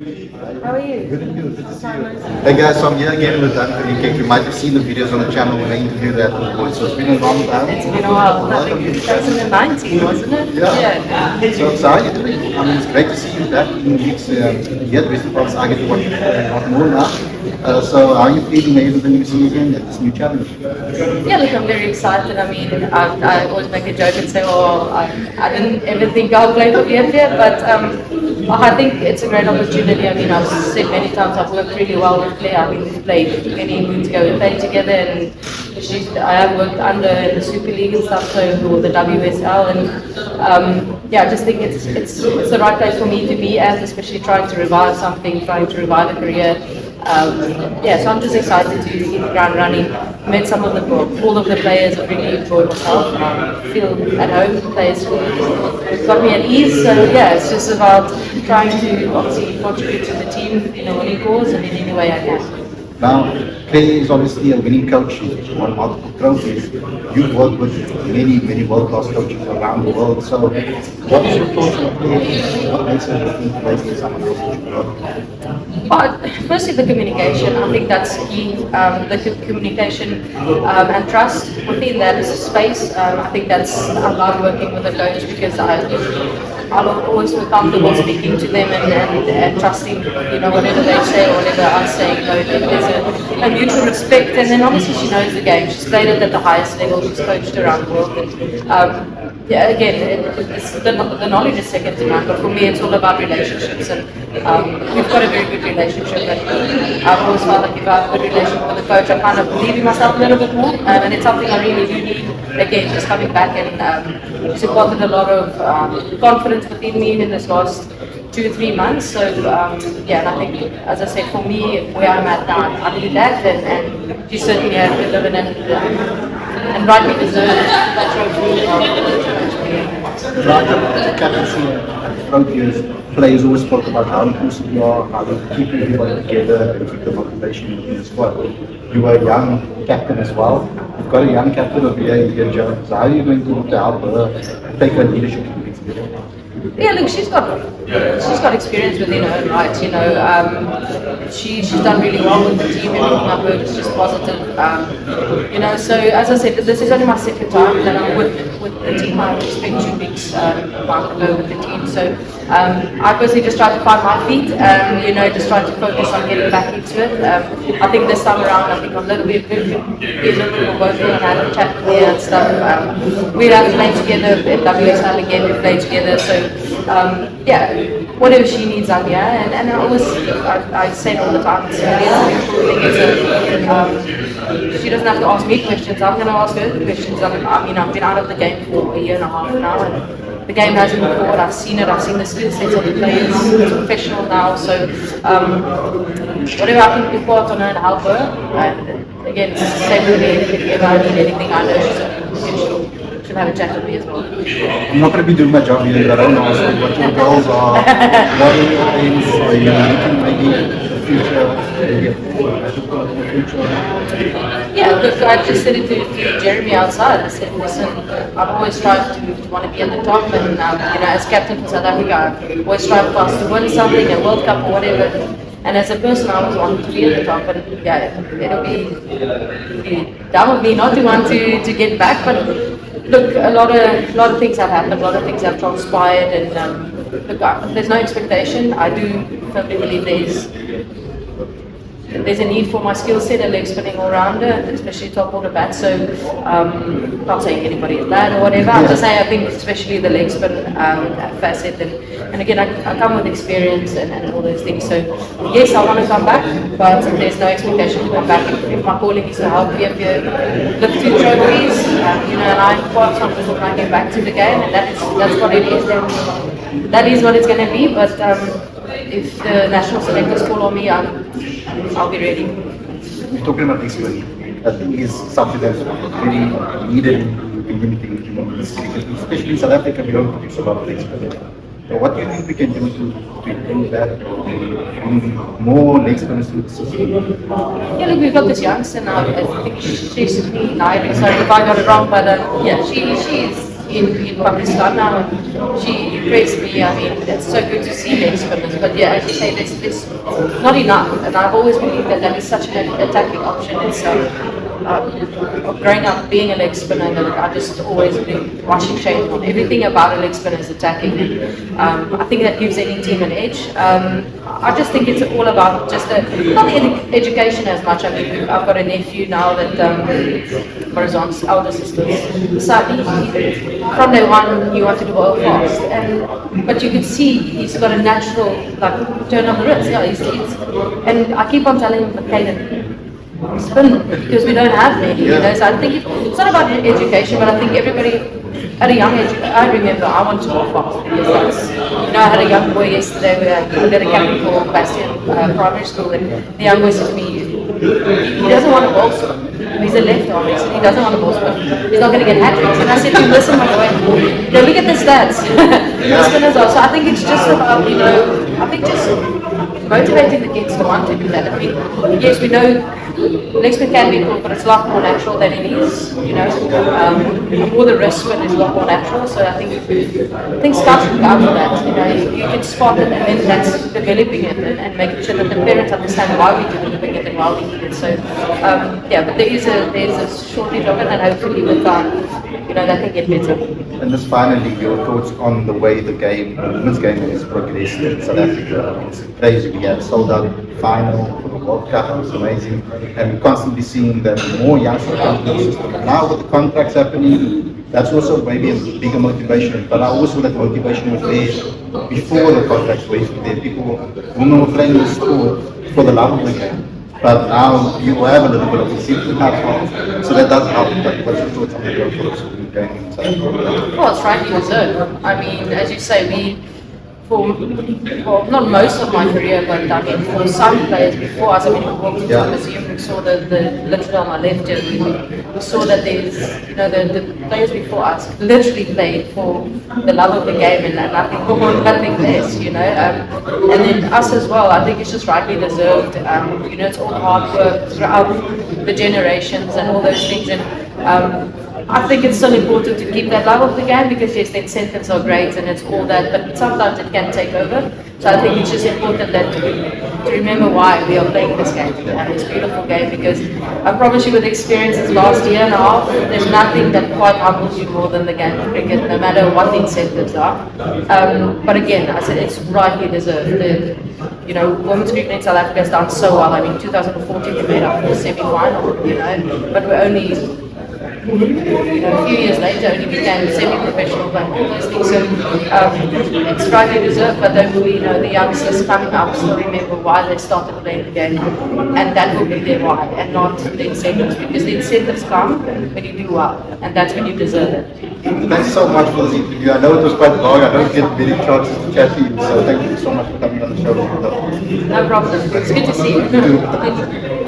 How are you? Good and good. Good to see you. Hey guys, so I'm here again with Dané van Niekerk. You might have seen the videos on the channel when I interviewed that boy. So it's been a long time. It's been a while. I think 2019, wasn't it? Yeah. So how are you doing? I mean, it's great to see you back in weeks. Yet, because I get to watch a lot more now. So how are you feeling ahead of the new season at this new challenge? Yeah, look, I'm very excited. I mean, I always make a joke and say, oh, I didn't ever think I'll play for Vietnam, but I think it's a great opportunity. I mean, I've said many times I've worked really well with Claire. I mean, we've played many moons ago, we played together, and I have worked under the Super League and stuff, so or the WSL, and yeah, I just think it's the right place for me to be at, especially trying to revive something, trying to revive a career. Yeah, so I'm just excited to hit the ground running. Met all of the players. I've really enjoyed myself. Feel at home. The players got me at ease. So yeah, it's just about trying to obviously contribute to the team in a winning cause and in any way I can. Now, Clay is obviously a winning coach. She's won multiple trophies. You've worked with many world-class coaches around the world. So, what is your thoughts on Clay? What makes her different from someone else that you work with? Firstly, the communication. I think that's key. The communication and trust within that space. I think that's I love working with a coach because I always feel comfortable speaking to them and trusting, whatever they say or whatever I say. There's a mutual respect, and then obviously she knows the game. She's played it at the highest level. She's coached around the world, and yeah, again, the knowledge is second to none. But for me, it's all about relationships, and we've got a very good relationship. And I've always felt like if I have a good relationship with the coach, I kind of believe in myself a little bit more, and it's something I really do need. Again, just coming back and she's imparted a lot of confidence within me in this last 2 or 3 months. So yeah, and I think, as I said, for me, where I'm at now, I need that, and she certainly has delivered and rightly deserved that trophy. Throughout the captaincy, throughout years, players always spoke about how inclusive you are, how to keep everybody together and keep the motivation in the squad. You were a young captain as well. You've got a young captain over here, Jones. How are you going to help her take her leadership to the next level? Yeah, look, she's got experience within her own right. She's done really well with the team. Everything I've heard is just positive. So as I said, this is only my second time that I'm with the team. I spent 2 weeks a month ago with the team. So I personally just tried to find my feet. Just trying to focus on getting back into it. I think this time around, I think I'm a little bit more vocal and I had a chat with her and stuff. We have played together at WSL again. We played together. So yeah, whatever she needs, I'm here, and I say it all the time. It's she doesn't have to ask me questions. I'm going to ask her questions. I've been out of the game for 1.5 years now, and the game hasn't moved forward. I've seen it. I've seen the skill sets of the players. It's professional now, so whatever I can impart on her and help her. And again, it's the same with me. If ever I need anything, I know she'll have a chat with me as well. I'm not going to be doing my job here, but I don't know what your goals are, what are your aims, are you looking maybe the future, maybe a future? Yeah, look, I just said it to Jeremy outside. I said, listen, I've always tried to want to be at the top, and as captain for South Africa, I always strive for us to win something, a World Cup or whatever. And as a person, I always wanted to be at the top, and yeah, it'll be dumb of me not to want to get back, but look, a lot of things have happened, a lot of things have transpired, and look, there's no expectation. I do firmly believe there's a need for my skill set, a leg spinning all-rounder, especially top order bat. So, not saying anybody is bad or whatever. I'm just saying I think especially the leg spin facet, and again I come with experience and all those things. So yes, I want to come back, but there's no expectation to come back. If my calling is to help you lift 2 trophies, and I'm quite confident when I get back to the game, and that's what it is. That is what it's going to be. But if the national selectors call on me, I'll be ready. You're talking about this one. That is something that's really needed in the community, especially in South Africa. We don't produce a lot of things. So what do you think we can do to improve that, bring more leg spinners to the system? Yeah, look, we've got this youngster now. I think she's 9. Sorry if I got it wrong, but yeah, she's in Pakistan now. She impressed me. I mean, it's so good to see leg spinners, but yeah, as you say, there's not enough. And I've always believed that is such an attacking option. It's growing up being a leg spinner, and I just always been watching Shane on everything about a leg spinner is attacking. I think that gives any team an edge. I just think it's all about just not the education as much. I mean, I've got a nephew now that Horizon's elder sister's son. From day one, you want to do oil fast, but you can see he's got a natural turn of the wrist. Yeah, and I keep on telling him, Khalid, spin, because we don't have many. So I think it's not about education, but I think everybody at a young age, I remember I want to walk fast because that's, I had a young boy yesterday who did a captain for Bastion primary school, and the young boy said to me, he doesn't want to ball spin. He's a left arm, so he doesn't want to ball spin. He's not going to get hat tricks. And I said to him, listen, my boy, look at the stats. The spinners are. So I think it's just about, I think just motivating the kids to want to do that. I mean, yes, we know leg spin can be cool, but it's a lot more natural than it is, more the wrist spin is a lot more natural, so I think scouts look out for that, you can spot it, and then that's developing it and making sure that the parents understand why we're developing it and why we need it, so but there's a shortage of it, and hopefully with time, that can get better. And just finally, your thoughts on the way the women's game has progressed in South Africa. It's crazy. We had a sold-out final for the World Cup. It was amazing. And we're constantly seeing that more youngsters come to the system. Now with the contracts happening, that's also maybe a bigger motivation. But I always feel that motivation was there before the contracts were there. Women were playing the sport for the love of the game. But now you have a little bit of a secret platform, so that does help. But what's your thoughts on the growth of the game? Well, it's rightly deserved. I mean, as you say, not most of my career, but I mean, for some players before us, I mean, we walked into the museum, we saw the literally on my left, and we saw that there's, the players before us literally played for the love of the game and nothing more, nothing less, and then us as well. I think it's just rightly deserved. It's all hard work throughout the generations and all those things, and I think it's still important to keep that love of the game because yes, the incentives are great and it's all that, but sometimes it can take over. So I think it's just important that to remember why we are playing this game and this beautiful game, because I promise you with experiences last year and a half, there's nothing that quite humbles you more than the game of cricket, no matter what the incentives are. But again, I said it's rightly deserved. Women's cricket in South Africa has done so well. I mean, 2014 we made our first semi-final, but we're only a few years later only became semi-professional and all those things, so it's rightly deserved, but hopefully the youngsters coming up still remember why they started playing the game, and that will be their why and not the incentives, because the incentives come when you do well, and that's when you deserve it. Thanks so much for this interview. I know it was quite long, I don't get many chances to chat to you, so thank you so much for coming on the show. No problem, it's good to see you.